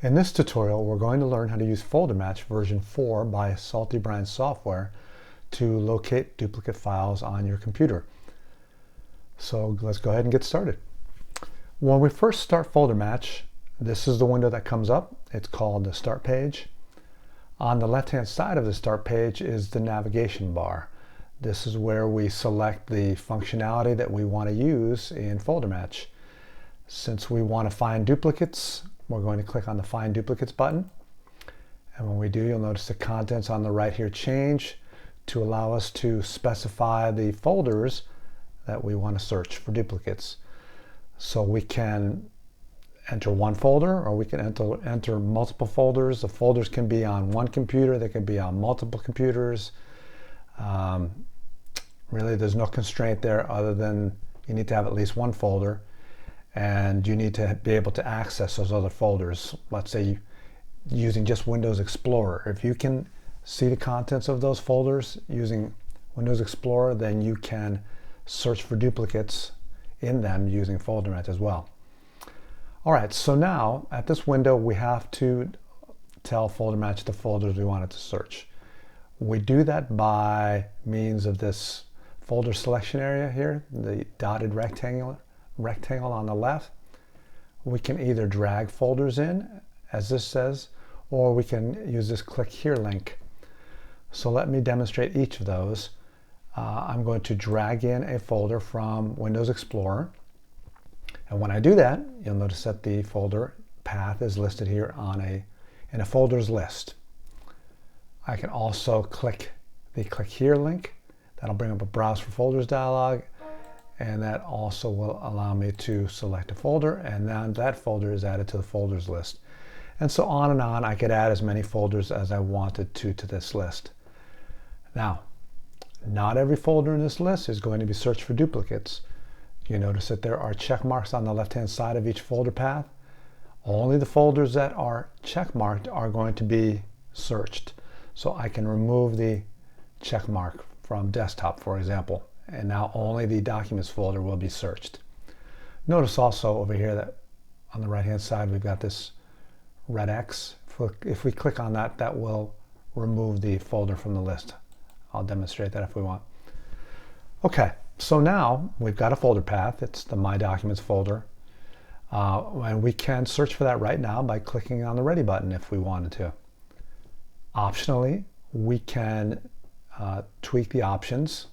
In this tutorial, we're going to learn how to use FolderMatch version 4 by Salty Brine Software to locate duplicate files on your computer. So let's go ahead and get started. When we first start FolderMatch, this is the window that comes up. It's called the Start page. On the left-hand side of the Start page is the navigation bar. This is where we select the functionality that we want to use in FolderMatch. Since we want to find duplicates, we're going to click on the Find Duplicates button. And when we do, you'll notice the contents on the right here change to allow us to specify the folders that we want to search for duplicates. So we can enter one folder, or we can enter multiple folders. The folders can be on one computer, they can be on multiple computers. Really, there's no constraint there other than you need to have at least one folder, and you need to be able to access those other folders. Let's say using just Windows Explorer. If you can see the contents of those folders using Windows Explorer, then you can search for duplicates in them using FolderMatch as well. All right, so now at this window, we have to tell FolderMatch the folders we want it to search. We do that by means of this folder selection area here, the dotted rectangle on the left. We can either drag folders in, as this says, or we can use this click here link. So let me demonstrate each of those. I'm going to drag in a folder from Windows Explorer. And when I do that, you'll notice that the folder path is listed here in a folders list. I can also click the click here link. That'll bring up a browse for folders dialog, and that also will allow me to select a folder, and then that folder is added to the folders list. And so on and on, I could add as many folders as I wanted to this list. Now, not every folder in this list is going to be searched for duplicates. You notice that there are check marks on the left-hand side of each folder path. Only the folders that are check marked are going to be searched. So I can remove the check mark from desktop, for example, and now only the documents folder will be searched. Notice also over here that on the right-hand side we've got this red X. If we click on that, that will remove the folder from the list. I'll demonstrate that if we want. Okay, so now we've got a folder path. It's the My Documents folder. And we can search for that right now by clicking on the Ready button if we wanted to. Optionally, we can tweak the options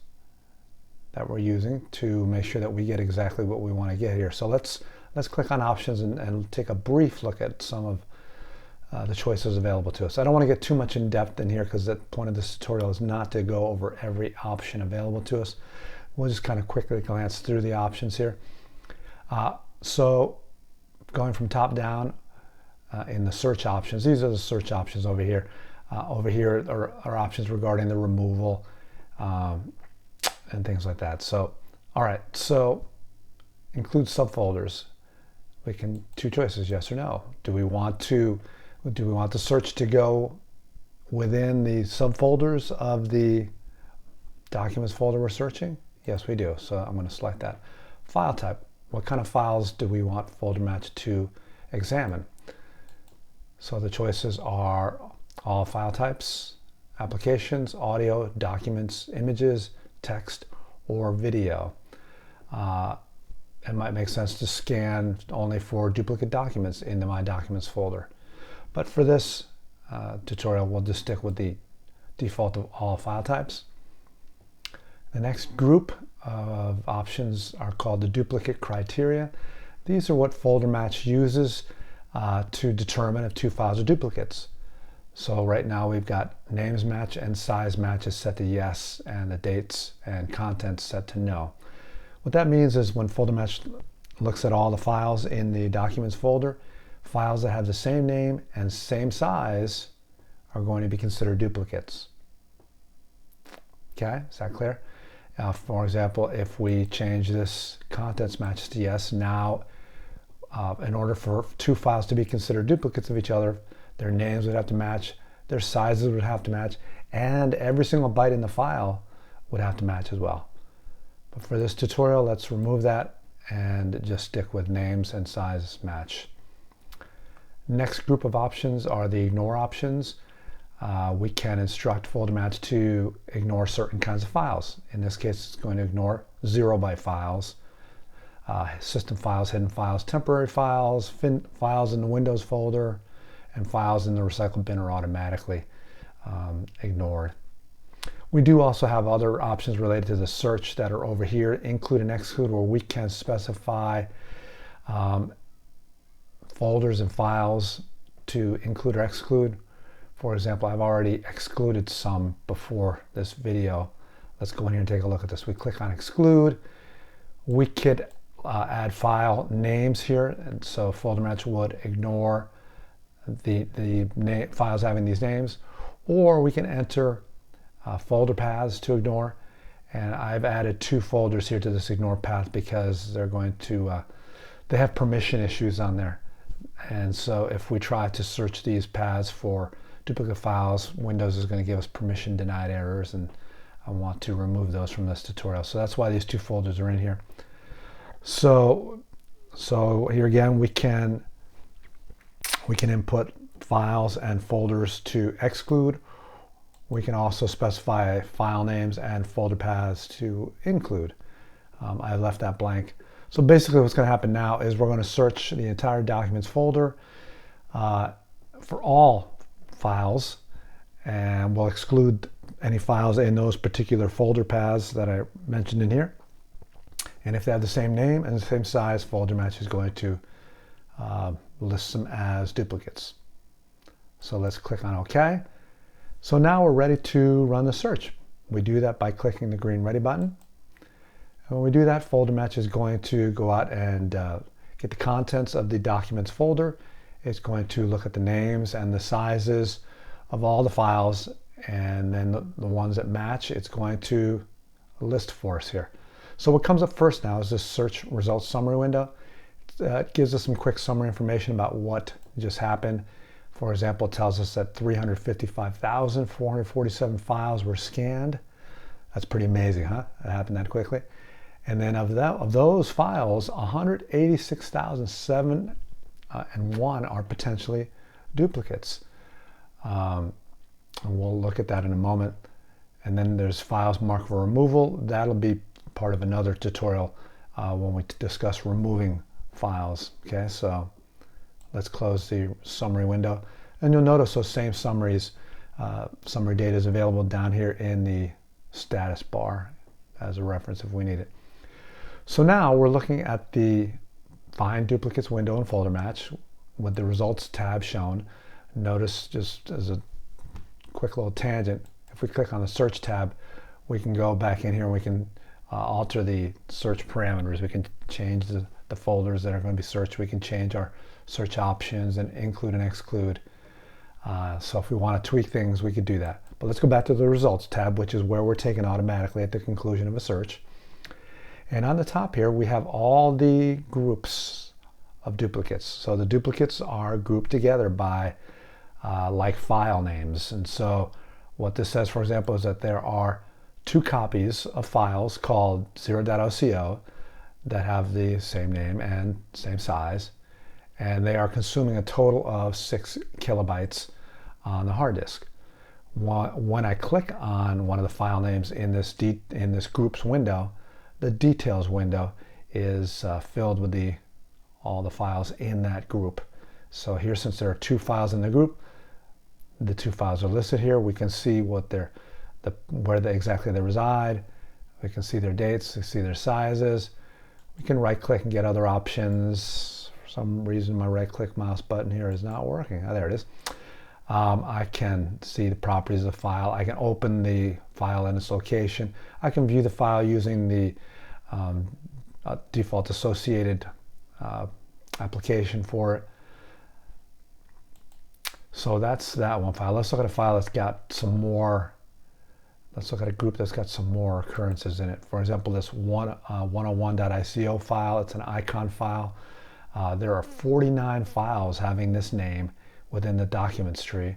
that we're using to make sure that we get exactly what we want to get here. So let's click on options and take a brief look at some of the choices available to us. I don't want to get too much in depth in here because the point of this tutorial is not to go over every option available to us. We'll just kind of quickly glance through the options here. So going from top down in the search options, these are the search options over here. Over here are options regarding the removal and things like that. So, all right, so include subfolders. We can, two choices, yes or no. Do we want the search to go within the subfolders of the documents folder we're searching? Yes, we do. So I'm going to select that. File type. What kind of files do we want FolderMatch to examine? So the choices are all file types, applications, audio, documents, images, text, or video. It might make sense to scan only for duplicate documents in the My Documents folder. But for this tutorial, we'll just stick with the default of all file types. The next group of options are called the duplicate criteria. These are what FolderMatch uses to determine if two files are duplicates. So right now we've got names match and size match is set to yes, and the dates and contents set to no. What that means is when FolderMatch looks at all the files in the documents folder, files that have the same name and same size are going to be considered duplicates. Okay, is that clear? For example, if we change this contents matches to yes, now in order for two files to be considered duplicates of each other, their names would have to match, their sizes would have to match, and every single byte in the file would have to match as well. But for this tutorial, let's remove that and just stick with names and size match. Next group of options are the ignore options. We can instruct FolderMatch to ignore certain kinds of files. In this case, it's going to ignore 0-byte files, system files, hidden files, temporary files, files in the Windows folder, and files in the recycle bin are automatically ignored. We do also have other options related to the search that are over here, include and exclude, where we can specify folders and files to include or exclude. For example, I've already excluded some before this video. Let's go in here and take a look at this. We click on exclude. We could add file names here, and so FolderMatch would ignore the files having these names, or we can enter folder paths to ignore, and I've added 2 folders here to this ignore path because they're going to they have permission issues on there, and so if we try to search these paths for duplicate files, Windows is going to give us permission denied errors, and I want to remove those from this tutorial. So that's why these 2 folders are in here. So here again we can input files and folders to exclude. We can also specify file names and folder paths to include. I left that blank. So basically what's going to happen now is we're going to search the entire documents folder for all files, and we'll exclude any files in those particular folder paths that I mentioned in here. And if they have the same name and the same size, FolderMatch is going to list them as duplicates. So let's click on OK. So now we're ready to run the search. We do that by clicking the green ready button. And when we do that, FolderMatch is going to go out and get the contents of the documents folder. It's going to look at the names and the sizes of all the files, and then the ones that match, it's going to list for us here. So what comes up first now is this search results summary window. It gives us some quick summary information about what just happened. For example, it tells us that 355,447 files were scanned. That's pretty amazing, huh? That happened that quickly. And then of those files, 186,007 are potentially duplicates. And we'll look at that in a moment. And then there's files marked for removal. That'll be part of another tutorial when we discuss removing files. Okay, so let's close the summary window, and you'll notice those same summaries, summary data is available down here in the status bar as a reference if we need it. So now we're looking at the Find Duplicates window in FolderMatch with the Results tab shown. Notice, just as a quick little tangent, if we click on the Search tab, we can go back in here and we can alter the search parameters. We can change the folders that are going to be searched. We can change our search options and include and exclude. So if we want to tweak things, we could do that. But let's go back to the Results tab, which is where we're taken automatically at the conclusion of a search. And on the top here, we have all the groups of duplicates. So the duplicates are grouped together by like file names. And so what this says, for example, is that there are 2 copies of files called 0.oco that have the same name and same size, and they are consuming a total of 6 kilobytes on the hard disk. When I click on one of the file names in this groups window, the details window is filled with all the files in that group. So here, since there are 2 files in the group, the 2 files are listed here. We can see what exactly they reside. We can see their dates, we see their sizes. We can right click and get other options. For some reason my right click mouse button here is not working. Oh, there it is. I can see the properties of the file. I can open the file in its location. I can view the file using the default associated application for it. So that's that one file. Let's look at a file that's got some more. Let's look at a group that's got some more occurrences in it. For example, this 101.ico file, it's an icon file. There are 49 files having this name within the documents tree.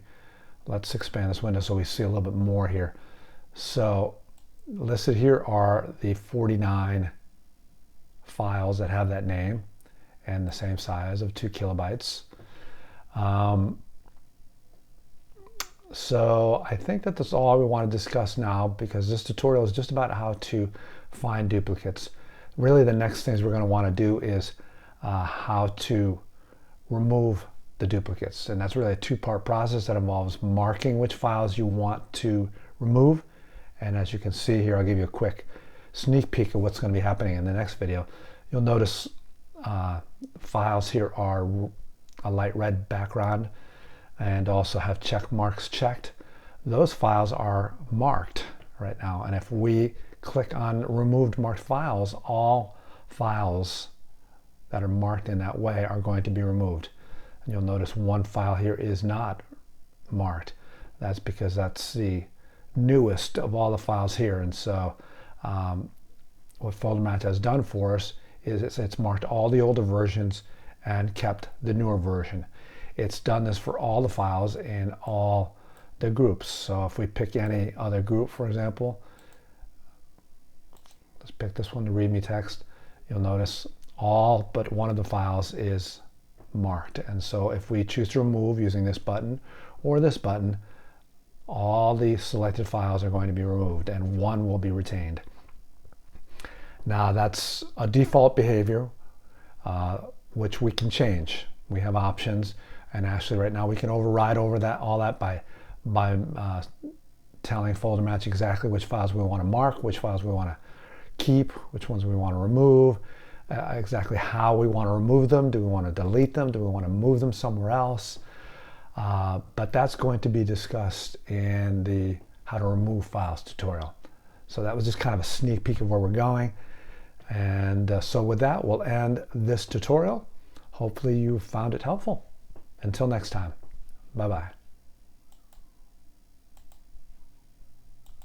Let's expand this window so we see a little bit more here. So listed here are the 49 files that have that name and the same size of 2 kilobytes. So I think that that's all we want to discuss now, because this tutorial is just about how to find duplicates. Really, the next things we're going to want to do is how to remove the duplicates. And that's really a two-part process that involves marking which files you want to remove. And as you can see here, I'll give you a quick sneak peek of what's going to be happening in the next video. You'll notice files here are a light red background and also have check marks checked. Those files are marked right now. And if we click on removed marked files, all files that are marked in that way are going to be removed. And you'll notice one file here is not marked. That's because that's the newest of all the files here. And so what FolderMatch has done for us is it's marked all the older versions and kept the newer version. It's done this for all the files in all the groups. So if we pick any other group, for example, let's pick this one, the README text, you'll notice all but one of the files is marked. And so if we choose to remove using this button or this button, all the selected files are going to be removed and one will be retained. Now that's a default behavior which we can change. We have options, and actually right now we can override all that by telling FolderMatch exactly which files we want to mark, which files we want to keep, which ones we want to remove, exactly how we want to remove them. Do we want to delete them? Do we want to move them somewhere else? But that's going to be discussed in the how to remove files tutorial. So that was just kind of a sneak peek of where we're going. And so with that, we'll end this tutorial. Hopefully you found it helpful. Until next time, bye-bye.